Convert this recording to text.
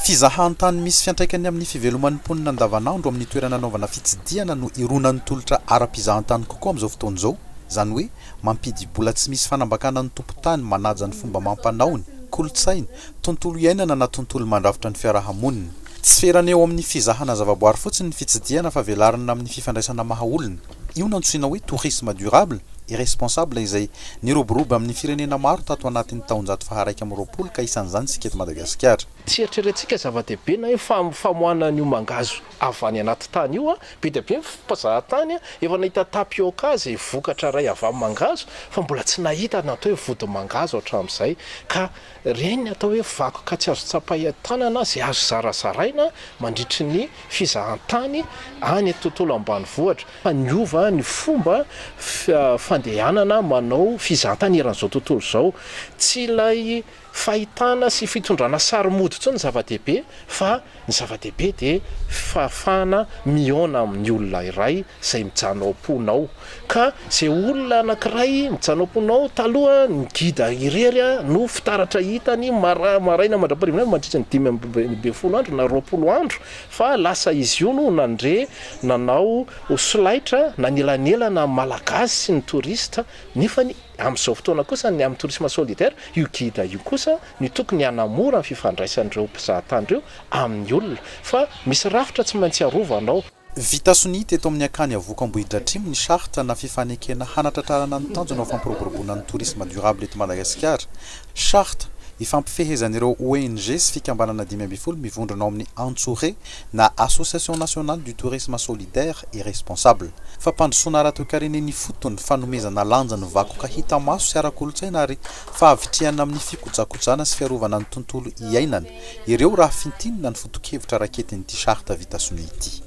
Fizahantany misy fiantraikany amin'ny fiveloman'ny mponina andavanandro amin'ny toerana anaovana fitsidiana no ironan'ny tolotra ara-pizahantany kokoa amin'izao fotoana izao. Izany hoe mampidy bola tsy misy fanambakana ny tompon-tany manaja ny fomba mampanaony, kolotsaina, tontolo iainana na tontolo mandrafitra ny fiarahamonina. Tsy ferana eo amin'ny fizahana zavaboary fotsiny ny fitsidiana fa velarina amin'ny fifandraisana maha olona. Io no antsoina hoe tourisme durable et responsable izay niroborobo amin'ny firenena maro tato anatin'ny taonjato faha 120 ka isan'izany isika eto Madagasikara. Tsy eritreretintsika zava-dehibe na hoe famoahana ny mangazo avy any anaty tany io be dia be mpizahatany efa nahita tapioca izay vokatra ray avy amin'ny mangazo fa mbola tsy nahita natao hoe vody mangazo hatramin'izay ka reny atao hoe vakoka tsy azo tsapay tanana izay azo zarazaraina mandritry ny fizahantany any tontolo ambanivohitra fa niova ny fomba fandehanana manao fizahantany eran'izao tontolo izao tsy ilay fahitana sy fitondrana sary-mody tsony ny zava-dehibe fa ny zava-dehibe dia fahafahana mihaona amin'ny olona iray izay mijanona am-ponao ka izay olona anankiray mijanona am-ponao taloha ny gida irery no fitaratra hitany maraina mandraparivanay mandritra ny 5 andro na 20 andro fa lasa izy io no nandre nanao solaitra na nelanelana malagasy sy ny torista nefa amin'izao fotoana kosa ny amin'ny tourisme solidaire io gida io kosa ny tokony hanamora ny fifandraisan'ireo mpizahatany ireo amin'ny olona fa misy rafitra tsy maintsy arovanao. Vitasoni teto amin'ny akany avoka-mbohidra atrimo ny charte na fifanekena hanatratrarana ny tanjona ao fampiroboroboana ny tourisme durable eto Madagasikara. Charte ifampifehezan'ireo ONG sy fikambanana 12 mivondrona ao amin'ny Antsore na Association nationale du tourisme solidaire et responsable. Fampandrosoana ara-toe-kareneny fotony fanomezana lanja ny vakoka hita maso sy ara-kolotsaina ary fahavitrihana amin'ny fikojakojana sy fiarovana ny tontolo iainana. Ireo raha fintinina ny foto-kevitra raketin'ity charte Vitasoni ity.